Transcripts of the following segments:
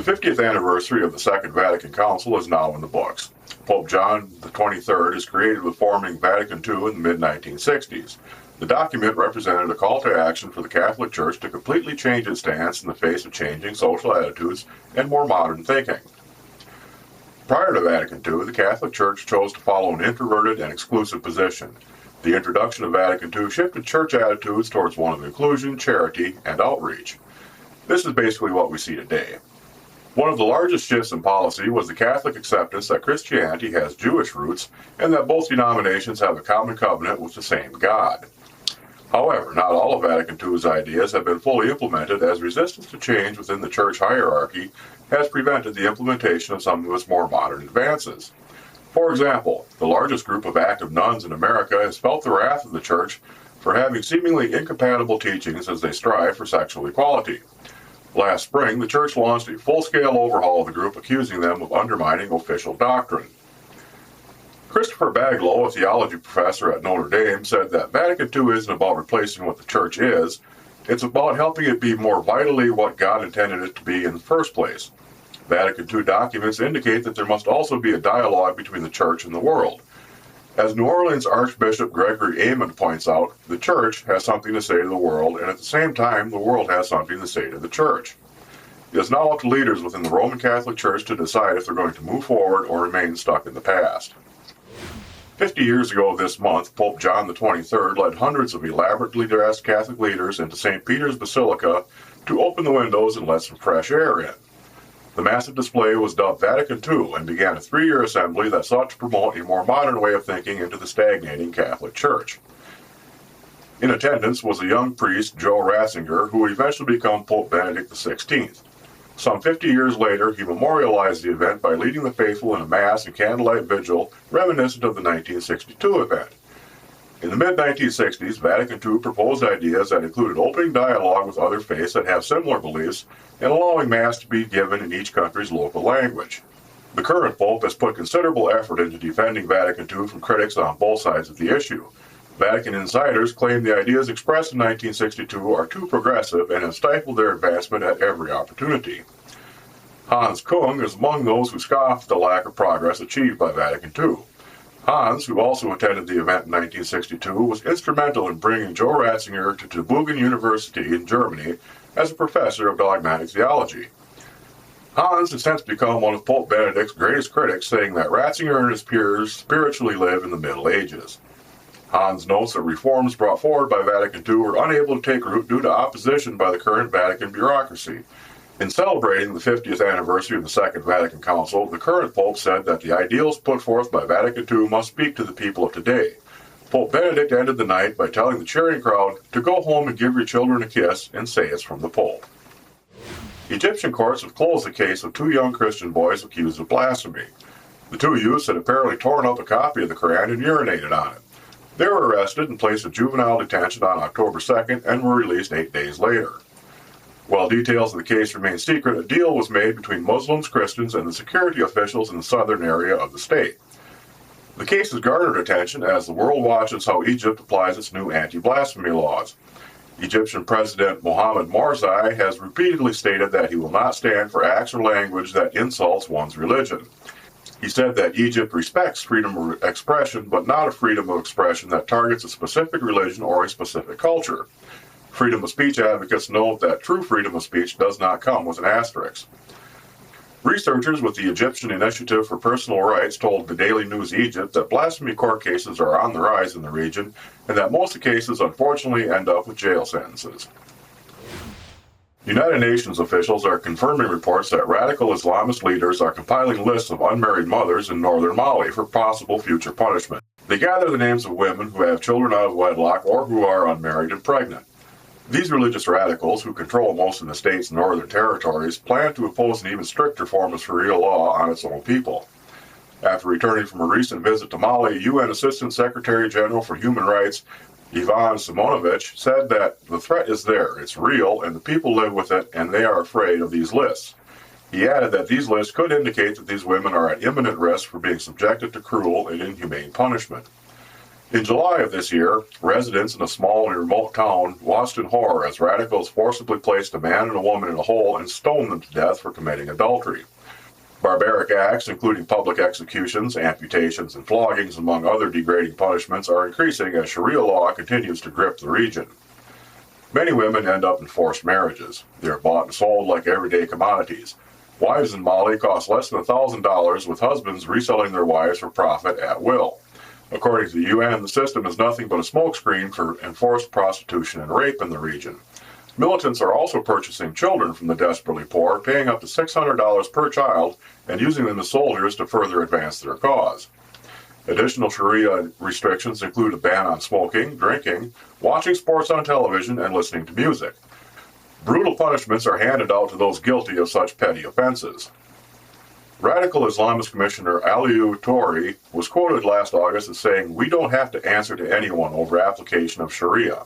50th anniversary of the Second Vatican Council is now in the books. Pope John XXIII is created with forming Vatican II in the mid-1960s. The document represented a call to action for the Catholic Church to completely change its stance in the face of changing social attitudes and more modern thinking. Prior to Vatican II, the Catholic Church chose to follow an introverted and exclusive position. The introduction of Vatican II shifted church attitudes towards one of inclusion, charity, and outreach. This is basically what we see today. One of the largest shifts in policy was the Catholic acceptance that Christianity has Jewish roots and that both denominations have a common covenant with the same God. However, not all of Vatican II's ideas have been fully implemented, as resistance to change within the church hierarchy has prevented the implementation of some of its more modern advances. For example, the largest group of active nuns in America has felt the wrath of the church for having seemingly incompatible teachings as they strive for sexual equality. Last spring, the church launched a full-scale overhaul of the group, accusing them of undermining official doctrine. Christopher Baglow, a theology professor at Notre Dame, said that Vatican II isn't about replacing what the church is, it's about helping it be more vitally what God intended it to be in the first place. Vatican II documents indicate that there must also be a dialogue between the church and the world. As New Orleans Archbishop Gregory Amen points out, the church has something to say to the world, and at the same time, the world has something to say to the church. It is now up to leaders within the Roman Catholic Church to decide if they're going to move forward or remain stuck in the past. 50 years ago this month, Pope John XXIII led hundreds of elaborately dressed Catholic leaders into St. Peter's Basilica to open the windows and let some fresh air in. The massive display was dubbed Vatican II and began a 3-year assembly that sought to promote a more modern way of thinking into the stagnating Catholic Church. In attendance was a young priest, Joe Ratzinger, who would eventually become Pope Benedict XVI. Some 50 years later, he memorialized the event by leading the faithful in a Mass and candlelight vigil reminiscent of the 1962 event. In the mid-1960s, Vatican II proposed ideas that included opening dialogue with other faiths that have similar beliefs and allowing Mass to be given in each country's local language. The current Pope has put considerable effort into defending Vatican II from critics on both sides of the issue. Vatican insiders claim the ideas expressed in 1962 are too progressive and have stifled their advancement at every opportunity. Hans Kung is among those who scoffed at the lack of progress achieved by Vatican II. Hans, who also attended the event in 1962, was instrumental in bringing Joe Ratzinger to Tübingen University in Germany as a professor of dogmatic theology. Hans has since become one of Pope Benedict's greatest critics, saying that Ratzinger and his peers spiritually live in the Middle Ages. Hans notes that reforms brought forward by Vatican II were unable to take root due to opposition by the current Vatican bureaucracy. In celebrating the 50th anniversary of the Second Vatican Council, the current Pope said that the ideals put forth by Vatican II must speak to the people of today. Pope Benedict ended the night by telling the cheering crowd to go home and give your children a kiss and say it's from the Pope. Egyptian courts have closed the case of 2 young Christian boys accused of blasphemy. The 2 youths had apparently torn up a copy of the Qur'an and urinated on it. They were arrested and placed in juvenile detention on October 2nd and were released 8 days later. While details of the case remain secret, a deal was made between Muslims, Christians, and the security officials in the southern area of the state. The case has garnered attention as the world watches how Egypt applies its new anti-blasphemy laws. Egyptian President Mohamed Morsi has repeatedly stated that he will not stand for acts or language that insults one's religion. He said that Egypt respects freedom of expression, but not a freedom of expression that targets a specific religion or a specific culture. Freedom of speech advocates note that true freedom of speech does not come with an asterisk. Researchers with the Egyptian Initiative for Personal Rights told the Daily News Egypt that blasphemy court cases are on the rise in the region, and that most of the cases unfortunately end up with jail sentences. United Nations officials are confirming reports that radical Islamist leaders are compiling lists of unmarried mothers in northern Mali for possible future punishment. They gather the names of women who have children out of wedlock or who are unmarried and pregnant. These religious radicals, who control most of the state's northern territories, plan to impose an even stricter form of Sharia law on its own people. After returning from a recent visit to Mali, UN Assistant Secretary General for Human Rights Ivan Simonovic said that the threat is there, it's real, and the people live with it, and they are afraid of these lists. He added that these lists could indicate that these women are at imminent risk for being subjected to cruel and inhumane punishment. In July of this year, residents in a small and remote town watched in horror as radicals forcibly placed a man and a woman in a hole and stoned them to death for committing adultery. Barbaric acts, including public executions, amputations, and floggings, among other degrading punishments, are increasing as Sharia law continues to grip the region. Many women end up in forced marriages. They are bought and sold like everyday commodities. Wives in Mali cost less than $1,000, with husbands reselling their wives for profit at will. According to the UN, the system is nothing but a smokescreen for enforced prostitution and rape in the region. Militants are also purchasing children from the desperately poor, paying up to $600 per child and using them as soldiers to further advance their cause. Additional Sharia restrictions include a ban on smoking, drinking, watching sports on television, and listening to music. Brutal punishments are handed out to those guilty of such petty offenses. Radical Islamist Commissioner Aliou Touri was quoted last August as saying, "We don't have to answer to anyone over application of Sharia.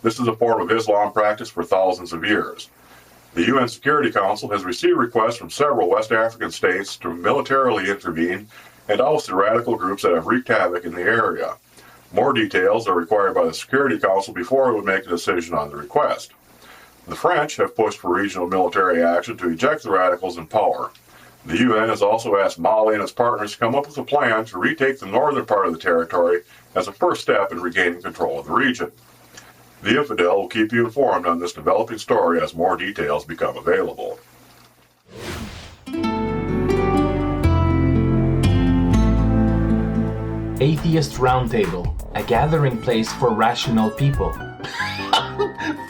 This is a form of Islam practiced for thousands of years." The UN Security Council has received requests from several West African states to militarily intervene and oust the radical groups that have wreaked havoc in the area. More details are required by the Security Council before it would make a decision on the request. The French have pushed for regional military action to eject the radicals in power. The UN has also asked Mali and its partners to come up with a plan to retake the northern part of the territory as a first step in regaining control of the region. The Infidel will keep you informed on this developing story as more details become available. Atheist Roundtable, a gathering place for rational people.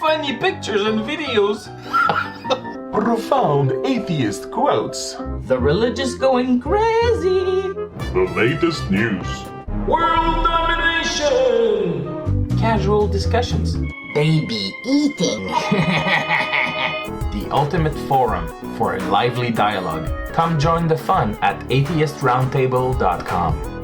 Funny pictures and videos. Profound atheist quotes. The religious going crazy. The latest news. World domination. Casual discussions. Baby eating. The ultimate forum for a lively dialogue. Come join the fun at atheistroundtable.com.